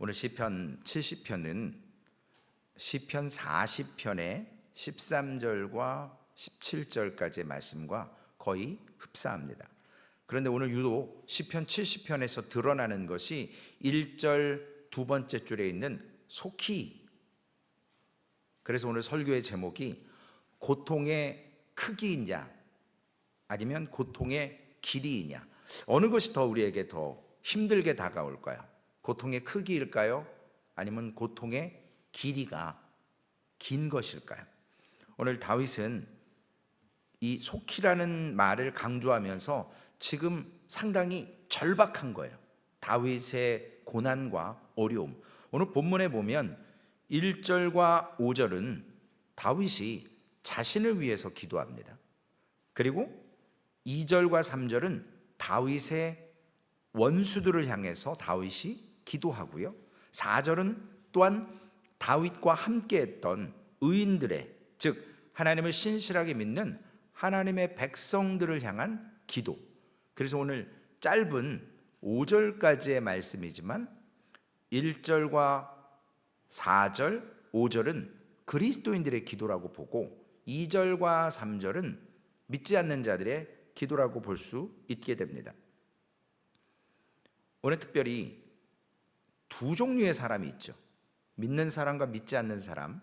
오늘 시편 70편은 시편 40편의 13절과 17절까지의 말씀과 거의 흡사합니다. 그런데 오늘 유독 시편 70편에서 드러나는 것이 1절 두 번째 줄에 있는 속히. 그래서 오늘 설교의 제목이 고통의 크기이냐 아니면 고통의 길이이냐, 어느 것이 더 우리에게 더 힘들게 다가올까요? 고통의 크기일까요? 아니면 고통의 길이가 긴 것일까요? 오늘 다윗은 이 속히라는 말을 강조하면서 지금 상당히 절박한 거예요. 다윗의 고난과 어려움. 오늘 본문에 보면 1절과 5절은 다윗이 자신을 위해서 기도합니다. 그리고 2절과 3절은 다윗의 원수들을 향해서 다윗이 기도하고요. 4절은 또한 다윗과 함께했던 의인들의, 즉 하나님을 신실하게 믿는 하나님의 백성들을 향한 기도. 그래서 오늘 짧은 5절까지의 말씀이지만 1절과 4절, 5절은 그리스도인들의 기도라고 보고 2절과 3절은 믿지 않는 자들의 기도라고 볼 수 있게 됩니다. 오늘 특별히 두 종류의 사람이 있죠. 믿는 사람과 믿지 않는 사람.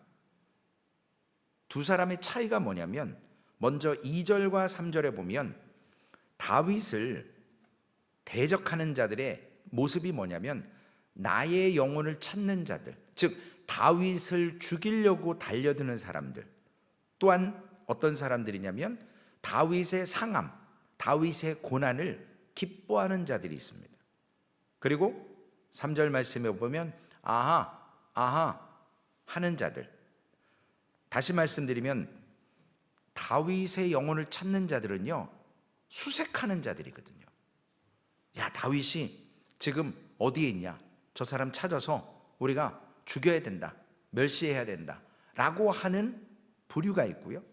두 사람의 차이가 뭐냐면, 먼저 2절과 3절에 보면 다윗을 대적하는 자들의 모습이 뭐냐면, 나의 영혼을 찾는 자들, 즉 다윗을 죽이려고 달려드는 사람들. 또한 어떤 사람들이냐면 다윗의 상함, 다윗의 고난을 기뻐하는 자들이 있습니다. 그리고 3절 말씀에 보면 아하, 아하 하는 자들. 다시 말씀드리면 다윗의 영혼을 찾는 자들은요, 수색하는 자들이거든요. 야, 다윗이 지금 어디에 있냐? 저 사람 찾아서 우리가 죽여야 된다, 멸시해야 된다 라고 하는 부류가 있고요.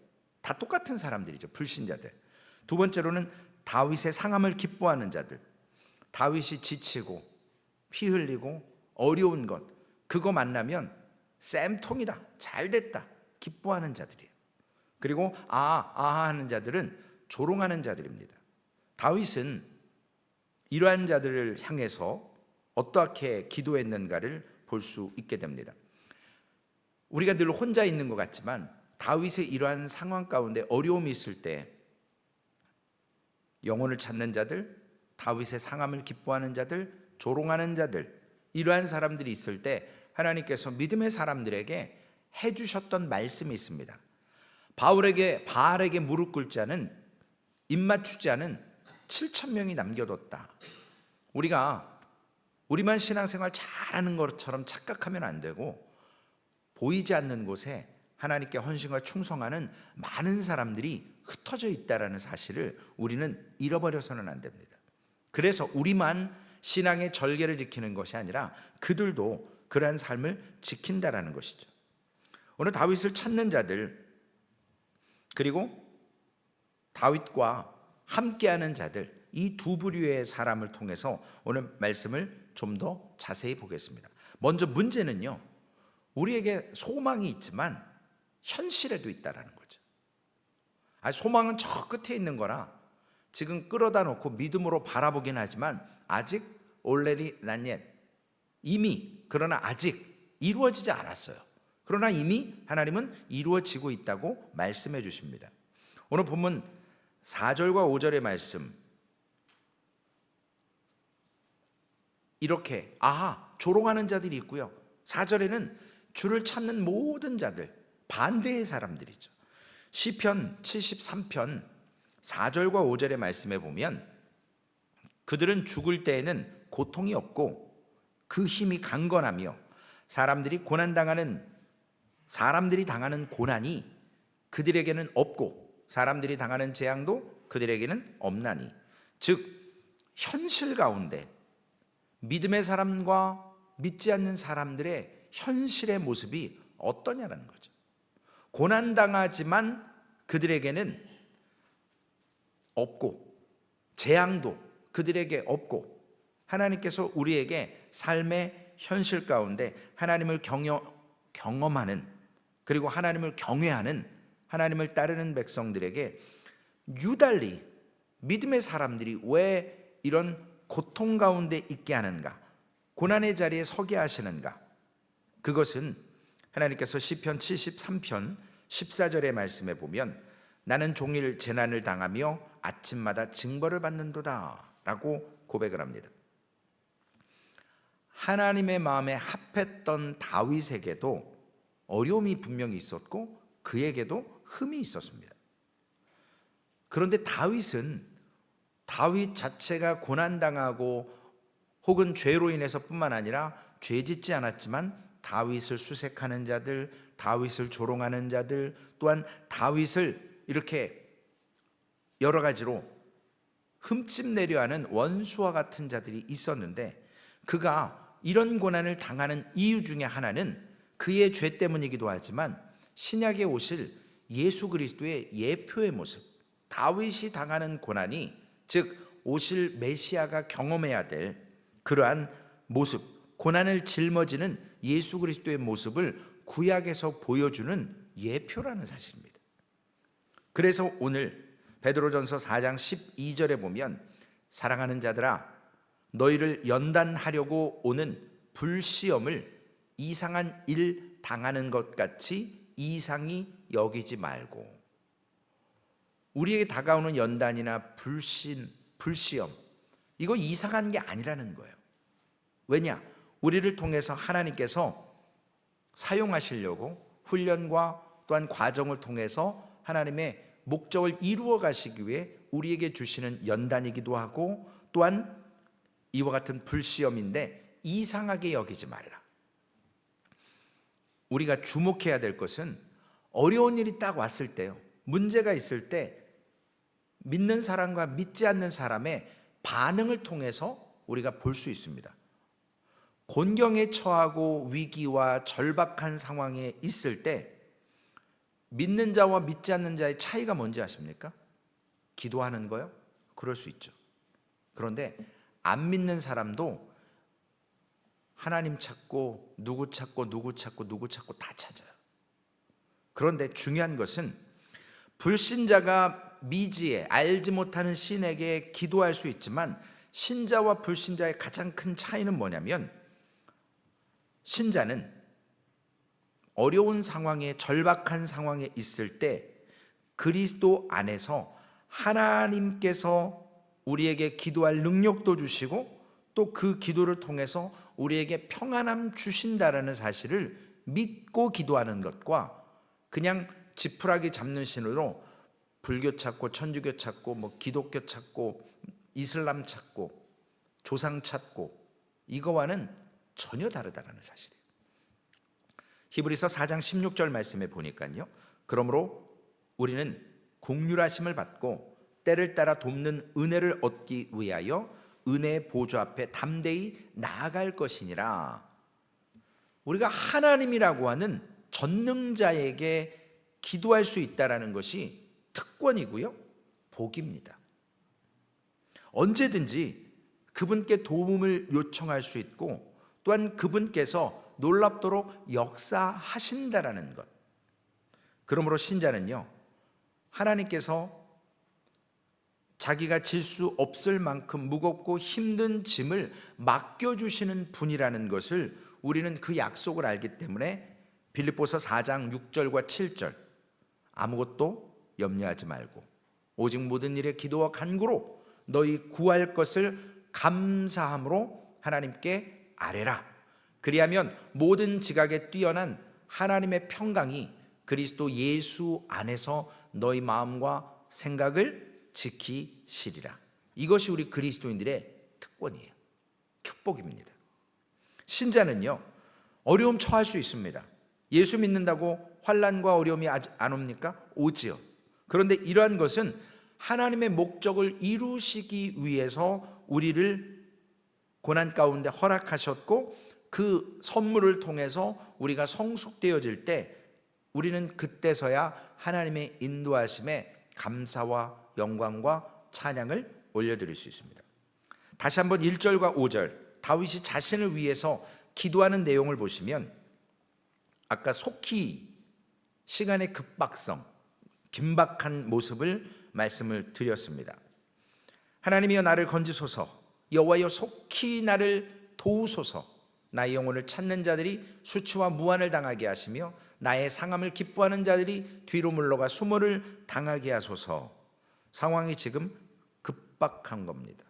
다 똑같은 사람들이죠, 불신자들. 두 번째로는 다윗의 상함을 기뻐하는 자들. 다윗이 지치고 피 흘리고 어려운 것, 그거 만나면 쌤통이다, 잘됐다 기뻐하는 자들이에요. 그리고 아하 하는 자들은 조롱하는 자들입니다. 다윗은 이러한 자들을 향해서 어떻게 기도했는가를 볼 수 있게 됩니다. 우리가 늘 혼자 있는 것 같지만 다윗의 이러한 상황 가운데 어려움이 있을 때 영혼을 찾는 자들, 다윗의 상함을 기뻐하는 자들, 조롱하는 자들, 이러한 사람들이 있을 때 하나님께서 믿음의 사람들에게 해주셨던 말씀이 있습니다. 바알에게 무릎 꿇지 않은, 입맞추지 않은 7,000명이 남겨뒀다. 우리만 신앙생활 잘하는 것처럼 착각하면 안 되고, 보이지 않는 곳에 하나님께 헌신과 충성하는 많은 사람들이 흩어져 있다는 사실을 우리는 잃어버려서는 안 됩니다. 그래서 우리만 신앙의 절개를 지키는 것이 아니라 그들도 그러한 삶을 지킨다라는 것이죠. 오늘 다윗을 찾는 자들, 그리고 다윗과 함께하는 자들, 이 두 부류의 사람을 통해서 오늘 말씀을 좀 더 자세히 보겠습니다. 먼저 문제는요, 우리에게 소망이 있지만 현실에도 있다라는 거죠. 소망은 저 끝에 있는 거라 지금 끌어다 놓고 믿음으로 바라보긴 하지만 아직 already not yet, 이미, 그러나 아직 이루어지지 않았어요. 그러나 이미 하나님은 이루어지고 있다고 말씀해 주십니다. 오늘 본문 4절과 5절의 말씀, 이렇게 조롱하는 자들이 있고요. 4절에는 주를 찾는 모든 자들, 반대의 사람들이죠. 시편 73편 4절과 5절의 말씀에 보면 그들은 죽을 때에는 고통이 없고 그 힘이 강건하며 사람들이 당하는 고난이 그들에게는 없고 사람들이 당하는 재앙도 그들에게는 없나니, 즉 현실 가운데 믿음의 사람과 믿지 않는 사람들의 현실의 모습이 어떠냐라는 거죠. 고난당하지만 그들에게는 없고 재앙도 그들에게 없고 하나님께서 우리에게 삶의 현실 가운데 하나님을 경험하는, 그리고 하나님을 경외하는, 하나님을 따르는 백성들에게 유달리 믿음의 사람들이 왜 이런 고통 가운데 있게 하는가, 고난의 자리에 서게 하시는가? 그것은 하나님께서 시편 73편 14절의 말씀에 보면 나는 종일 재난을 당하며 아침마다 징벌을 받는도다 라고 고백을 합니다. 하나님의 마음에 합했던 다윗에게도 어려움이 분명히 있었고 그에게도 흠이 있었습니다. 그런데 다윗 자체가 고난당하고 혹은 죄로 인해서 뿐만 아니라 죄 짓지 않았지만 다윗을 수색하는 자들, 다윗을 조롱하는 자들, 또한 다윗을 이렇게 여러 가지로 흠집내려 하는 원수와 같은 자들이 있었는데, 그가 이런 고난을 당하는 이유 중에 하나는 그의 죄 때문이기도 하지만 신약에 오실 예수 그리스도의 예표의 모습, 다윗이 당하는 고난이, 즉 오실 메시아가 경험해야 될 그러한 모습, 고난을 짊어지는 예수 그리스도의 모습을 구약에서 보여주는 예표라는 사실입니다. 그래서 오늘 베드로전서 4장 12절에 보면 사랑하는 자들아 너희를 연단하려고 오는 불시험을 이상한 일 당하는 것 같이 이상히 여기지 말고, 우리에게 다가오는 연단이나 불시험, 이거 이상한 게 아니라는 거예요. 왜냐? 우리를 통해서 하나님께서 사용하시려고 훈련과 또한 과정을 통해서 하나님의 목적을 이루어 가시기 위해 우리에게 주시는 연단이기도 하고, 또한 이와 같은 불시험인데 이상하게 여기지 말라. 우리가 주목해야 될 것은 어려운 일이 딱 왔을 때요, 문제가 있을 때 믿는 사람과 믿지 않는 사람의 반응을 통해서 우리가 볼 수 있습니다. 곤경에 처하고 위기와 절박한 상황에 있을 때 믿는 자와 믿지 않는 자의 차이가 뭔지 아십니까? 기도하는 거요? 그럴 수 있죠. 그런데 안 믿는 사람도 하나님 찾고 누구 찾고 다 찾아요. 그런데 중요한 것은 불신자가 미지에 알지 못하는 신에게 기도할 수 있지만 신자와 불신자의 가장 큰 차이는 뭐냐면, 신자는 어려운 상황에, 절박한 상황에 있을 때 그리스도 안에서 하나님께서 우리에게 기도할 능력도 주시고 또 그 기도를 통해서 우리에게 평안함 주신다라는 사실을 믿고 기도하는 것과, 그냥 지푸라기 잡는 신으로 불교 찾고 천주교 찾고 뭐 기독교 찾고 이슬람 찾고 조상 찾고, 이거와는 전혀 다르다는 사실이에요. 히브리서 4장 16절 말씀에 보니까요, 그러므로 우리는 긍휼하심을 받고 때를 따라 돕는 은혜를 얻기 위하여 은혜의 보좌 앞에 담대히 나아갈 것이니라. 우리가 하나님이라고 하는 전능자에게 기도할 수 있다라는 것이 특권이고요, 복입니다. 언제든지 그분께 도움을 요청할 수 있고, 또한 그분께서 놀랍도록 역사하신다라는 것. 그러므로 신자는요, 하나님께서 자기가 질 수 없을 만큼 무겁고 힘든 짐을 맡겨주시는 분이라는 것을 우리는 그 약속을 알기 때문에 빌립보서 4장 6절과 7절, 아무것도 염려하지 말고 오직 모든 일에 기도와 간구로 너희 구할 것을 감사함으로 하나님께 아뢰라. 그리하면 모든 지각에 뛰어난 하나님의 평강이 그리스도 예수 안에서 너희 마음과 생각을 지키시리라. 이것이 우리 그리스도인들의 특권이에요. 축복입니다. 신자는요, 어려움 처할 수 있습니다. 예수 믿는다고 환난과 어려움이 안 옵니까? 오지요. 그런데 이러한 것은 하나님의 목적을 이루시기 위해서 우리를 고난 가운데 허락하셨고, 그 선물을 통해서 우리가 성숙되어질 때 우리는 그때서야 하나님의 인도하심에 감사와 영광과 찬양을 올려드릴 수 있습니다. 다시 한번 1절과 5절, 다윗이 자신을 위해서 기도하는 내용을 보시면 아까 속히 시간의 급박성, 긴박한 모습을 말씀을 드렸습니다. 하나님이여 나를 건지소서, 여호와여 속히 나를 도우소서. 나의 영혼을 찾는 자들이 수치와 무한을 당하게 하시며 나의 상함을 기뻐하는 자들이 뒤로 물러가 수모를 당하게 하소서. 상황이 지금 급박한 겁니다.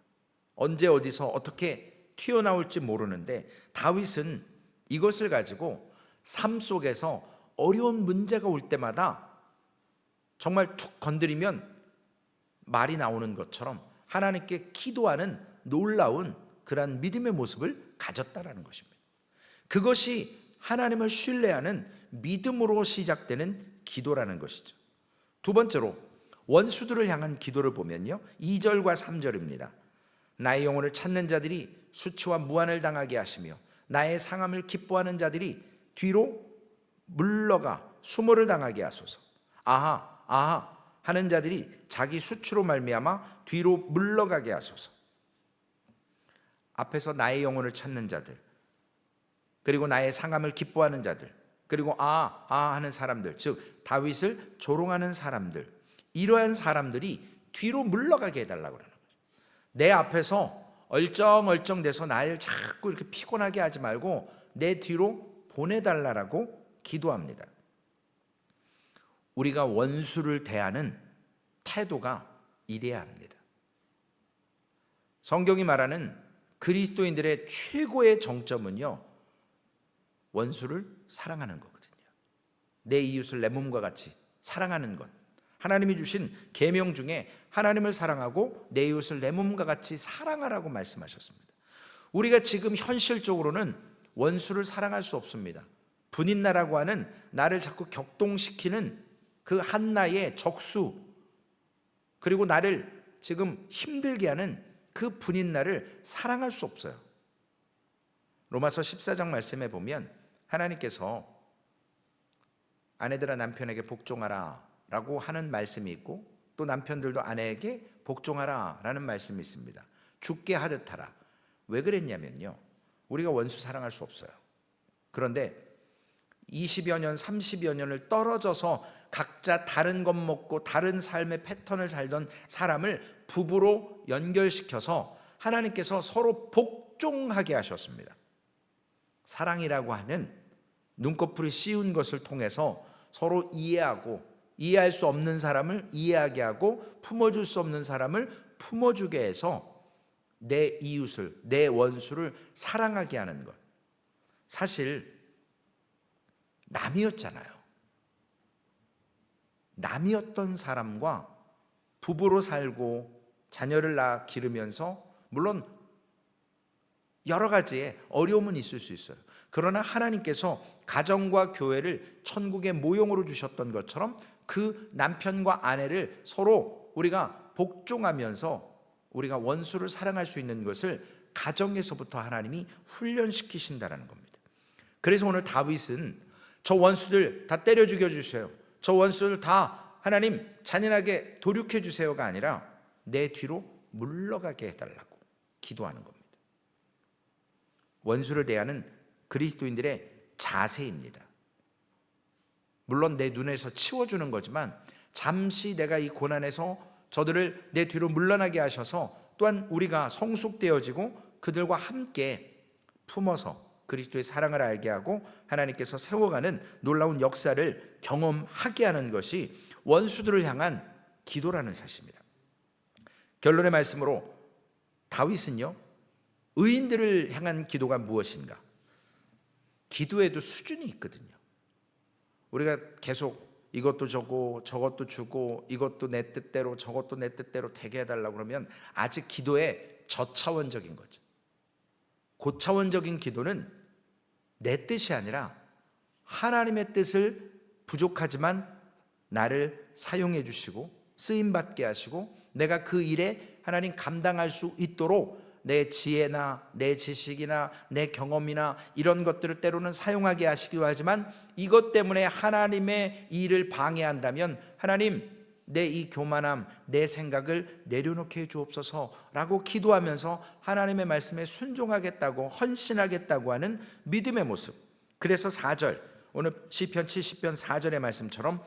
언제 어디서 어떻게 튀어나올지 모르는데 다윗은 이것을 가지고 삶 속에서 어려운 문제가 올 때마다 정말 툭 건드리면 말이 나오는 것처럼 하나님께 기도하는 놀라운 그러한 믿음의 모습을 가졌다라는 것입니다. 그것이 하나님을 신뢰하는 믿음으로 시작되는 기도라는 것이죠. 두 번째로 원수들을 향한 기도를 보면요, 2절과 3절입니다. 나의 영혼을 찾는 자들이 수치와 무한을 당하게 하시며 나의 상함을 기뻐하는 자들이 뒤로 물러가 수모를 당하게 하소서. 아하 아하 하는 자들이 자기 수치로 말미암아 뒤로 물러가게 하소서. 앞에서 나의 영혼을 찾는 자들, 그리고 나의 상함을 기뻐하는 자들, 그리고 하는 사람들, 즉 다윗을 조롱하는 사람들, 이러한 사람들이 뒤로 물러가게 해달라고 그러는 거죠. 내 앞에서 얼쩡얼쩡 돼서 나를 자꾸 이렇게 피곤하게 하지 말고 내 뒤로 보내달라고 기도합니다. 우리가 원수를 대하는 태도가 이래야 합니다. 성경이 말하는 그리스도인들의 최고의 정점은요, 원수를 사랑하는 거거든요. 내 이웃을 내 몸과 같이 사랑하는 것, 하나님이 주신 계명 중에 하나님을 사랑하고 내 이웃을 내 몸과 같이 사랑하라고 말씀하셨습니다. 우리가 지금 현실적으로는 원수를 사랑할 수 없습니다. 분인나라고 하는 나를 자꾸 격동시키는 그 한나의 적수, 그리고 나를 지금 힘들게 하는 그 분인나를 사랑할 수 없어요. 로마서 14장 말씀에 보면 하나님께서 아내들아 남편에게 복종하라 라고 하는 말씀이 있고, 또 남편들도 아내에게 복종하라 라는 말씀이 있습니다. 죽게 하듯 하라. 왜 그랬냐면요, 우리가 원수 사랑할 수 없어요. 그런데 20여 년 30여 년을 떨어져서 각자 다른 것 먹고 다른 삶의 패턴을 살던 사람을 부부로 연결시켜서 하나님께서 서로 복종하게 하셨습니다. 사랑이라고 하는 눈꺼풀이 씌운 것을 통해서 서로 이해하고, 이해할 수 없는 사람을 이해하게 하고, 품어줄 수 없는 사람을 품어주게 해서 내 이웃을, 내 원수를 사랑하게 하는 것. 사실 남이었잖아요. 남이었던 사람과 부부로 살고 자녀를 낳아 기르면서 물론 여러 가지의 어려움은 있을 수 있어요. 그러나 하나님께서 가정과 교회를 천국의 모형으로 주셨던 것처럼 그 남편과 아내를 서로 우리가 복종하면서 우리가 원수를 사랑할 수 있는 것을 가정에서부터 하나님이 훈련시키신다는 겁니다. 그래서 오늘 다윗은 저 원수들 다 때려 죽여주세요, 저 원수들 다 하나님 잔인하게 도륙해 주세요가 아니라 내 뒤로 물러가게 해달라고 기도하는 겁니다. 원수를 대하는 그리스도인들의 자세입니다. 물론 내 눈에서 치워주는 거지만 잠시 내가 이 고난에서 저들을 내 뒤로 물러나게 하셔서 또한 우리가 성숙되어지고 그들과 함께 품어서 그리스도의 사랑을 알게 하고 하나님께서 세워가는 놀라운 역사를 경험하게 하는 것이 원수들을 향한 기도라는 사실입니다. 결론의 말씀으로 다윗은요, 의인들을 향한 기도가 무엇인가? 기도에도 수준이 있거든요. 우리가 계속 이것도 저거 저것도 주고 이것도 내 뜻대로 저것도 내 뜻대로 되게 해달라고 그러면 아직 기도의 저차원적인 거죠. 고차원적인 기도는 내 뜻이 아니라 하나님의 뜻을 부족하지만 나를 사용해 주시고 쓰임받게 하시고 내가 그 일에 하나님 감당할 수 있도록 내 지혜나 내 지식이나 내 경험이나 이런 것들을 때로는 사용하게 하시기도 하지만 이것 때문에 하나님의 일을 방해한다면 하나님 내 이 교만함, 내 생각을 내려놓게 해 주옵소서라고 기도하면서 하나님의 말씀에 순종하겠다고, 헌신하겠다고 하는 믿음의 모습. 그래서 4절, 오늘 시편 70편 4절의 말씀처럼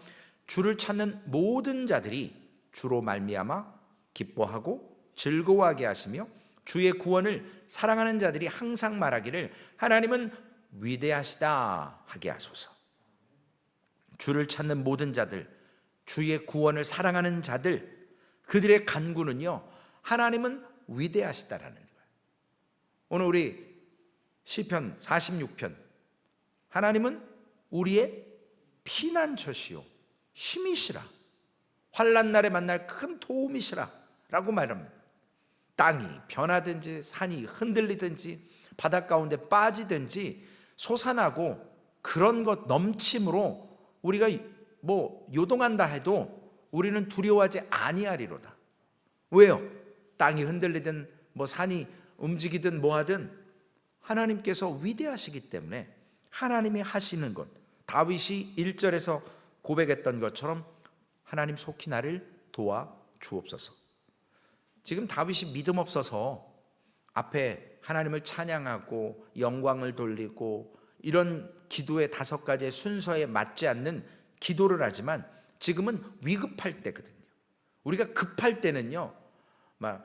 주를 찾는 모든 자들이 주로 말미암아 기뻐하고 즐거워하게 하시며 주의 구원을 사랑하는 자들이 항상 말하기를 하나님은 위대하시다 하게 하소서. 주를 찾는 모든 자들, 주의 구원을 사랑하는 자들, 그들의 간구는요, 하나님은 위대하시다라는 거예요. 오늘 우리 시편 46편, 하나님은 우리의 피난처시요 힘이시라, 환난 날에 만날 큰 도움이시라 라고 말합니다. 땅이 변하든지 산이 흔들리든지 바닷 가운데 빠지든지 솟아나고 그런 것 넘침으로 우리가 요동한다 해도 우리는 두려워하지 아니하리로다. 왜요? 땅이 흔들리든 산이 움직이든 뭐하든 하나님께서 위대하시기 때문에 하나님이 하시는 것, 다윗이 1절에서 고백했던 것처럼 하나님 속히 나를 도와 주옵소서. 지금 다윗이 믿음 없어서 앞에 하나님을 찬양하고 영광을 돌리고 이런 기도의 5가지의 순서에 맞지 않는 기도를 하지만 지금은 위급할 때거든요. 우리가 급할 때는요, 막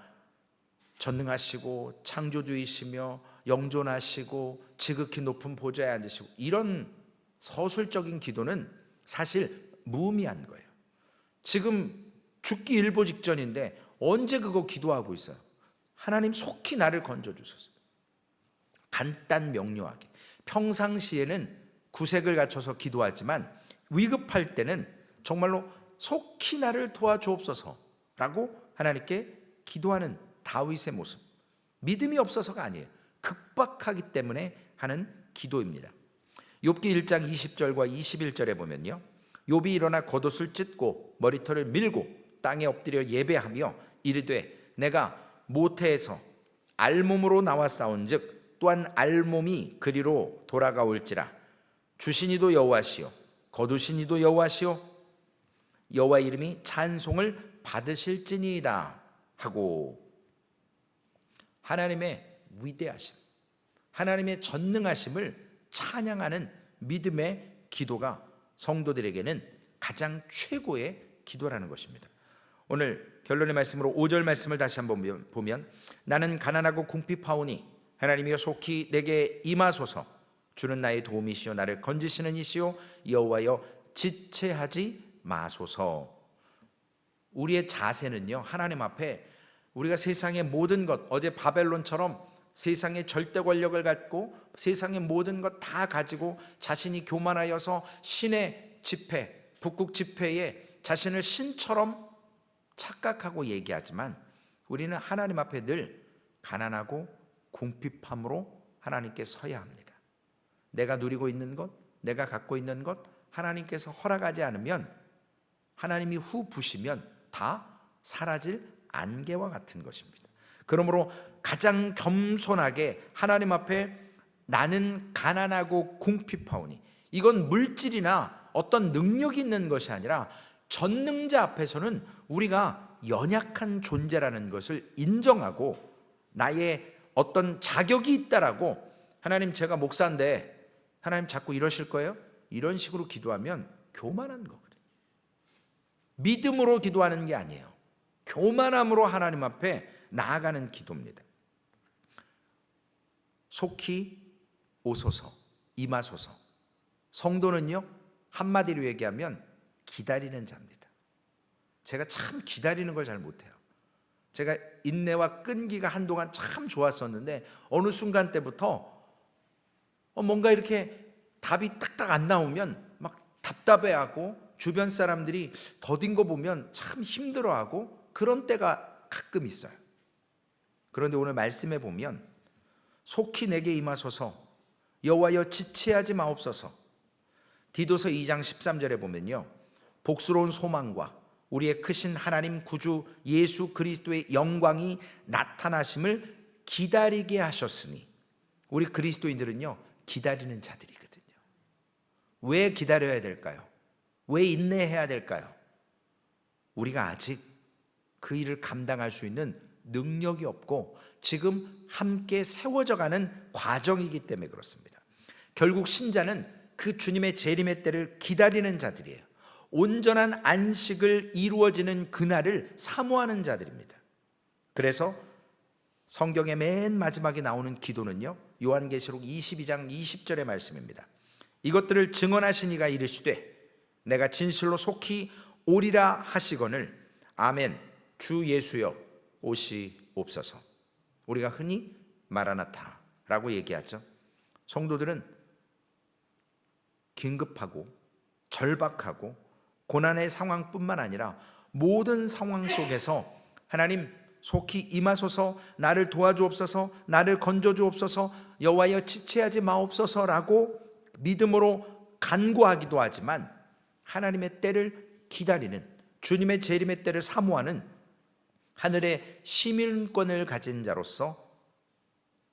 전능하시고 창조주이시며 영존하시고 지극히 높은 보좌에 앉으시고 이런 서술적인 기도는 사실 무의미한 거예요. 지금 죽기 일보 직전인데 언제 그거 기도하고 있어요? 하나님 속히 나를 건져주소서. 간단 명료하게 평상시에는 구색을 갖춰서 기도하지만 위급할 때는 정말로 속히 나를 도와주옵소서라고 하나님께 기도하는 다윗의 모습. 믿음이 없어서가 아니에요. 급박하기 때문에 하는 기도입니다. 욥기 1장 20절과 21절에 보면요, 욥이 일어나 겉옷을 찢고 머리털을 밀고 땅에 엎드려 예배하며 이르되 내가 모태에서 알몸으로 나와 싸운즉 또한 알몸이 그리로 돌아가올지라. 주시니도 여호와시요 거두시니도 여호와시요 여호와 이름이 찬송을 받으실지니이다 하고, 하나님의 위대하심, 하나님의 전능하심을 찬양하는 믿음의 기도가 성도들에게는 가장 최고의 기도라는 것입니다. 오늘 결론의 말씀으로 5절 말씀을 다시 한번 보면 나는 가난하고 궁핍하오니 하나님이여 속히 내게 임하소서. 주는 나의 도움이시요 나를 건지시는 이시요 여호와여 지체하지 마소서. 우리의 자세는요, 하나님 앞에 우리가 세상의 모든 것, 어제 바벨론처럼 세상의 절대 권력을 갖고 세상의 모든 것 다 가지고 자신이 교만하여서 신의 집회, 북극 집회에 자신을 신처럼 착각하고 얘기하지만 우리는 하나님 앞에 늘 가난하고 궁핍함으로 하나님께 서야 합니다. 내가 누리고 있는 것, 내가 갖고 있는 것 하나님께서 허락하지 않으면, 하나님이 후 부시면 다 사라질 안개와 같은 것입니다. 그러므로 가장 겸손하게 하나님 앞에 나는 가난하고 궁핍하오니, 이건 물질이나 어떤 능력이 있는 것이 아니라 전능자 앞에서는 우리가 연약한 존재라는 것을 인정하고 나의 어떤 자격이 있다라고, 하나님 제가 목사인데 하나님 자꾸 이러실 거예요? 이런 식으로 기도하면 교만한 거거든요. 믿음으로 기도하는 게 아니에요. 교만함으로 하나님 앞에 나아가는 기도입니다. 속히 오소서, 임하소서. 성도는요, 한마디로 얘기하면 기다리는 자입니다. 제가 참 기다리는 걸 잘 못해요. 제가 인내와 끈기가 한동안 참 좋았었는데 어느 순간 때부터 뭔가 이렇게 답이 딱딱 안 나오면 막 답답해하고 주변 사람들이 더딘 거 보면 참 힘들어하고 그런 때가 가끔 있어요. 그런데 오늘 말씀에 보면 속히 내게 임하소서, 여호와여 지체하지 마옵소서. 디도서 2장 13절에 보면요, 복스러운 소망과 우리의 크신 하나님 구주 예수 그리스도의 영광이 나타나심을 기다리게 하셨으니. 우리 그리스도인들은요, 기다리는 자들이거든요. 왜 기다려야 될까요? 왜 인내해야 될까요? 우리가 아직 그 일을 감당할 수 있는 능력이 없고 지금 함께 세워져 가는 과정이기 때문에 그렇습니다. 결국 신자는 그 주님의 재림의 때를 기다리는 자들이에요. 온전한 안식을 이루어지는 그날을 사모하는 자들입니다. 그래서 성경의 맨 마지막에 나오는 기도는요, 요한계시록 22장 20절의 말씀입니다. 이것들을 증언하신 이가 이르시되 내가 진실로 속히 오리라 하시거늘 아멘 주 예수여 오시옵소서. 우리가 흔히 마라나타라고 얘기하죠. 성도들은 긴급하고 절박하고 고난의 상황뿐만 아니라 모든 상황 속에서 하나님 속히 임하소서, 나를 도와주옵소서, 나를 건져주옵소서, 여호와여 지체하지 마옵소서라고 믿음으로 간구하기도 하지만 하나님의 때를 기다리는, 주님의 재림의 때를 사모하는 하늘의 시민권을 가진 자로서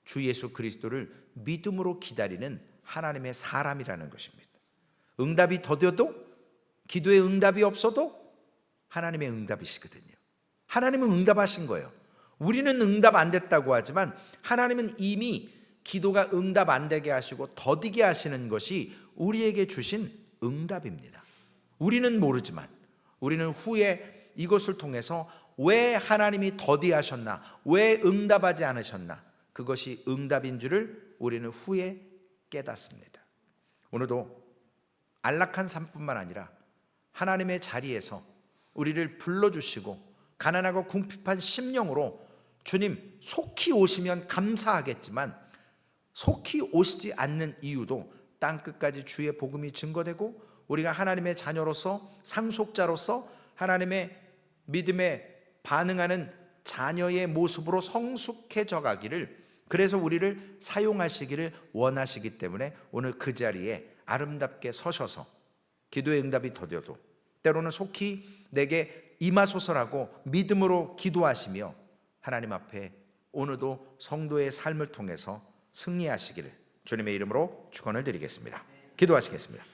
주 예수 그리스도를 믿음으로 기다리는 하나님의 사람이라는 것입니다. 응답이 더뎌도, 기도에 응답이 없어도 하나님의 응답이시거든요. 하나님은 응답하신 거예요. 우리는 응답 안 됐다고 하지만 하나님은 이미 기도가 응답 안 되게 하시고 더디게 하시는 것이 우리에게 주신 응답입니다. 우리는 모르지만 우리는 후에 이것을 통해서 왜 하나님이 더디하셨나, 왜 응답하지 않으셨나, 그것이 응답인 줄을 우리는 후에 깨닫습니다. 오늘도 안락한 삶뿐만 아니라 하나님의 자리에서 우리를 불러주시고 가난하고 궁핍한 심령으로 주님 속히 오시면 감사하겠지만 속히 오시지 않는 이유도 땅끝까지 주의 복음이 증거되고 우리가 하나님의 자녀로서 상속자로서 하나님의 믿음에 반응하는 자녀의 모습으로 성숙해져 가기를, 그래서 우리를 사용하시기를 원하시기 때문에 오늘 그 자리에 아름답게 서셔서 기도의 응답이 더뎌도 때로는 속히 내게 임하소서라고 믿음으로 기도하시며 하나님 앞에 오늘도 성도의 삶을 통해서 승리하시기를 주님의 이름으로 축원을 드리겠습니다. 기도하시겠습니다.